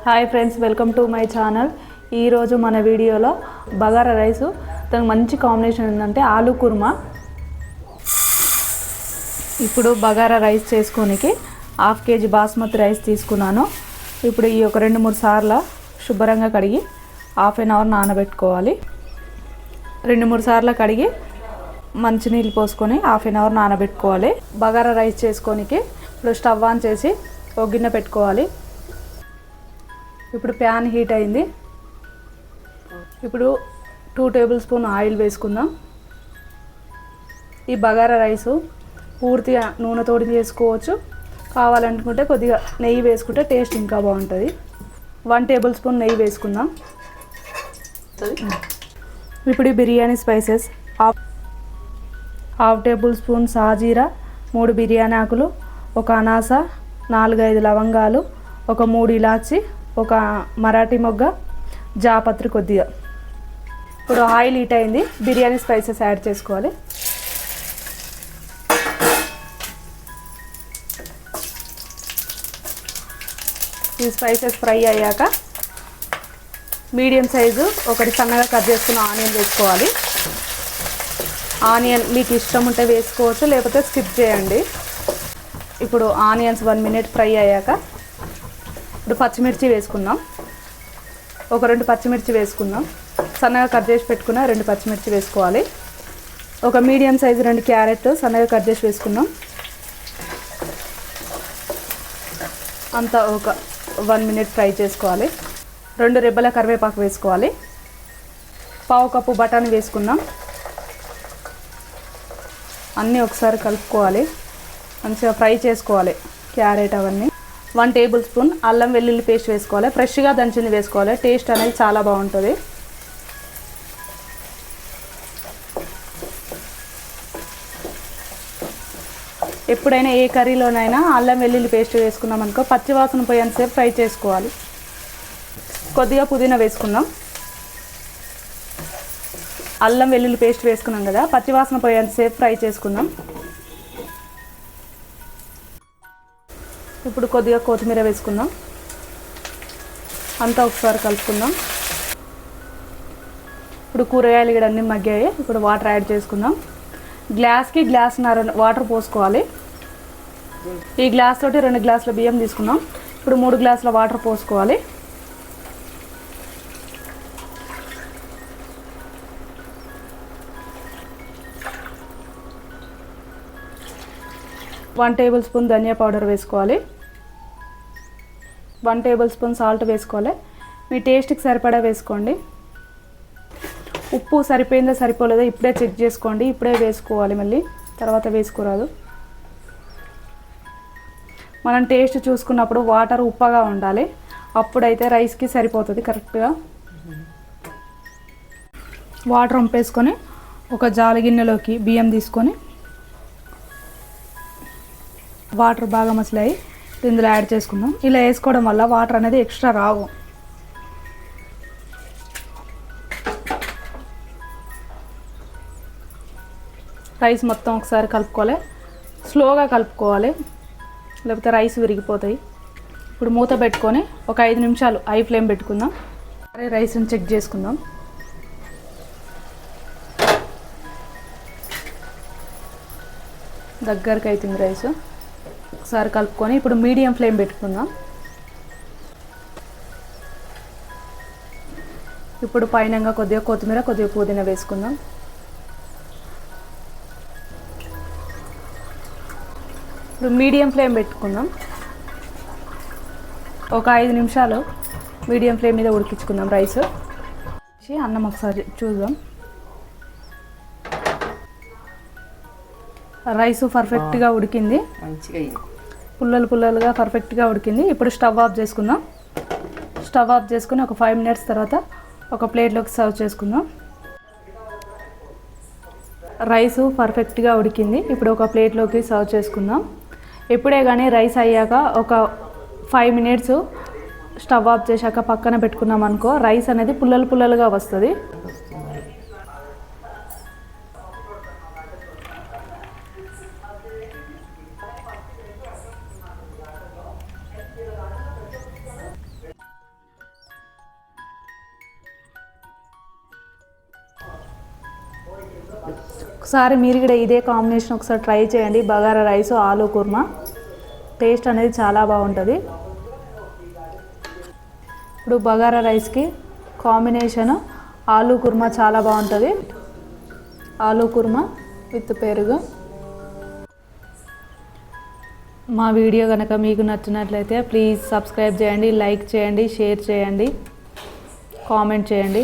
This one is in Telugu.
Hi friends, welcome to my channel. ఈరోజు మన వీడియోలో బగారా రైసు దానికి మంచి కాంబినేషన్ ఏంటంటే ఆలు కుర్మా. ఇప్పుడు బగారా రైస్ చేసుకోనికి 1/2 kg బాస్మతి రైస్ తీసుకున్నాను. ఇప్పుడు ఈ ఒక 2-3 సార్లు శుభ్రంగా కడిగి 1/2 అవర్ నానబెట్టుకోవాలి. 2-3 సార్లు కడిగి మంచినీళ్ళు పోసుకొని 1/2 అవర్ నానబెట్టుకోవాలి. బగారా రైస్ చేసుకోనికి ఇప్పుడు స్టవ్ ఆన్ చేసి ఒక గిన్నె పెట్టుకోవాలి. ఇప్పుడు ప్యాన్ హీట్ అయింది. ఇప్పుడు 2 టేబుల్ స్పూన్ ఆయిల్ వేసుకుందాం. ఈ బగారా రైసు పూర్తిగా నూనెతోటి చేసుకోవచ్చు, కావాలనుకుంటే కొద్దిగా నెయ్యి వేసుకుంటే టేస్ట్ ఇంకా బాగుంటుంది. 1 టేబుల్ స్పూన్ నెయ్యి వేసుకుందాం. ఇప్పుడు బిర్యానీ స్పైసెస్ 1/2 టేబుల్ స్పూన్ సాజీరా, 3 బిర్యానీ ఆకులు, 1 అనాస, 4-5 లవంగాలు, 3 ఇలాచి, 1 మరాఠీ మొగ్గ, జాపత్రి కొద్దిగా. ఇప్పుడు ఆయిల్ హీట్ అయింది. బిర్యానీ స్పైసెస్ యాడ్ చేసుకోవాలి. ఈ స్పైసెస్ ఫ్రై అయ్యాక మీడియం సైజు 1 సన్నగా కట్ చేసుకున్న ఆనియన్ వేసుకోవాలి. ఆనియన్ మీకు ఇష్టం ఉంటే వేసుకోవచ్చు, లేకపోతే స్కిప్ చేయండి. ఇప్పుడు ఆనియన్స్ 1 మినిట్ ఫ్రై అయ్యాక ఇప్పుడు పచ్చిమిర్చి వేసుకుందాం. 2 పచ్చిమిర్చి వేసుకుందాం. సన్నగా కట్ చేసి పెట్టుకున్న 2 పచ్చిమిర్చి వేసుకోవాలి. మీడియం సైజు 2 క్యారెట్ సన్నగా కట్ చేసి వేసుకుందాం. అంతా 1 మినిట్ ఫ్రై చేసుకోవాలి. 2 రెబ్బల కరివేపాకు వేసుకోవాలి. 1/2 కప్పు బఠానీ వేసుకుందాం. అన్నీ ఒకసారి కలుపుకోవాలి, మంచిగా ఫ్రై చేసుకోవాలి క్యారెట్ అవన్నీ. 1 టేబుల్ స్పూన్ అల్లం వెల్లుల్లి పేస్ట్ వేసుకోవాలి. ఫ్రెష్గా దంచింది వేసుకోవాలి, టేస్ట్ అనేది చాలా బాగుంటుంది. ఎప్పుడైనా ఏ కర్రీలోనైనా అల్లం వెల్లుల్లి పేస్ట్ వేసుకున్నాం అనుకో పచ్చివాసన పోయేంతసేపు ఫ్రై చేసుకోవాలి. కొద్దిగా పుదీనా వేసుకుందాం. అల్లం వెల్లుల్లి పేస్ట్ వేసుకున్నాం కదా, పచ్చివాసన పోయేంతసేపు ఫ్రై చేసుకుందాం. ఇప్పుడు కొద్దిగా కొత్తిమీర వేసుకుందాం. అంతా ఒకసారి కలుపుకుందాం. ఇప్పుడు కూరగాయలు కూడా అన్నీ మగ్గాయి. ఇప్పుడు వాటర్ యాడ్ చేసుకుందాం. గ్లాస్కి గ్లాసున్నర వాటర్ పోసుకోవాలి. ఈ గ్లాస్ తోటి 2 గ్లాసుల బియ్యం తీసుకున్నాం. ఇప్పుడు 3 గ్లాసుల వాటర్ పోసుకోవాలి. వన్ టేబుల్ స్పూన్ ధనియా పౌడర్ వేసుకోవాలి. 1 టేబుల్ స్పూన్ సాల్ట్ వేసుకోవాలి. మీ టేస్ట్కి సరిపడా వేసుకోండి. ఉప్పు సరిపోయిందో సరిపోలేదో ఇప్పుడే చెక్ చేసుకోండి. ఇప్పుడే వేసుకోవాలి, మళ్ళీ తర్వాత వేసుకోరాదు. మనం టేస్ట్ చూసుకున్నప్పుడు వాటర్ ఉప్పగా ఉండాలి, అప్పుడైతే రైస్కి సరిపోతుంది కరెక్ట్గా. వాటర్ వంపేసుకొని ఒక జాలి గిన్నెలోకి బియ్యం తీసుకొని వాటర్ బాగా మసిలాయి ఇందులో యాడ్ చేసుకుందాం. ఇలా వేసుకోవడం వల్ల వాటర్ అనేది ఎక్స్ట్రా రావు. రైస్ మొత్తం ఒకసారి కలుపుకోవాలి. స్లోగా కలుపుకోవాలి, లేకపోతే రైస్ విరిగిపోతాయి. ఇప్పుడు మూత పెట్టుకొని ఒక 5 నిమిషాలు హై ఫ్లేమ్ పెట్టుకుందాం. రైస్ని చెక్ చేసుకుందాం. దగ్గరికి అవుతుంది రైస్. ఒకసారి కలుపుకొని ఇప్పుడు మీడియం ఫ్లేమ్ పెట్టుకుందాం. ఇప్పుడు పైనంగా కొద్దిగా కొత్తిమీర, కొద్దిగా పుదీనా వేసుకుందాం. ఇప్పుడు మీడియం ఫ్లేమ్ పెట్టుకుందాం. ఒక 5 నిమిషాలు మీడియం ఫ్లేమ్ మీద ఉడికించుకుందాం రైస్. అన్నం ఒకసారి చూద్దాం. రైస్ పర్ఫెక్ట్గా ఉడికింది, పుల్లలుగా పర్ఫెక్ట్గా ఉడికింది. ఇప్పుడు స్టవ్ ఆఫ్ చేసుకుందాం. స్టవ్ ఆఫ్ చేసుకుని ఒక 5 మినిట్స్ తర్వాత ఒక ప్లేట్లోకి సర్వ్ చేసుకుందాం. రైస్ పర్ఫెక్ట్గా ఉడికింది. ఇప్పుడు ఒక ప్లేట్లోకి సర్వ్ చేసుకుందాం. ఎప్పుడే కానీ రైస్ అయ్యాక ఒక 5 మినిట్స్ స్టవ్ ఆఫ్ చేశాక పక్కన పెట్టుకున్నాం అనుకో రైస్ అనేది పుల్లలుగా వస్తుంది. ఒకసారి మీరు కూడా ఇదే కాంబినేషన్ ఒకసారి ట్రై చేయండి. బగారా రైస్ ఆలూ కుర్మా టేస్ట్ అనేది చాలా బాగుంటుంది. ఇప్పుడు బగారా రైస్కి కాంబినేషన్ ఆలూ కుర్మా చాలా బాగుంటుంది. ఆలూ కుర్మా విత్ పెరుగు. మా వీడియో కనుక మీకు నచ్చినట్లయితే ప్లీజ్ సబ్స్క్రైబ్ చేయండి, లైక్ చేయండి, షేర్ చేయండి, కామెంట్ చేయండి.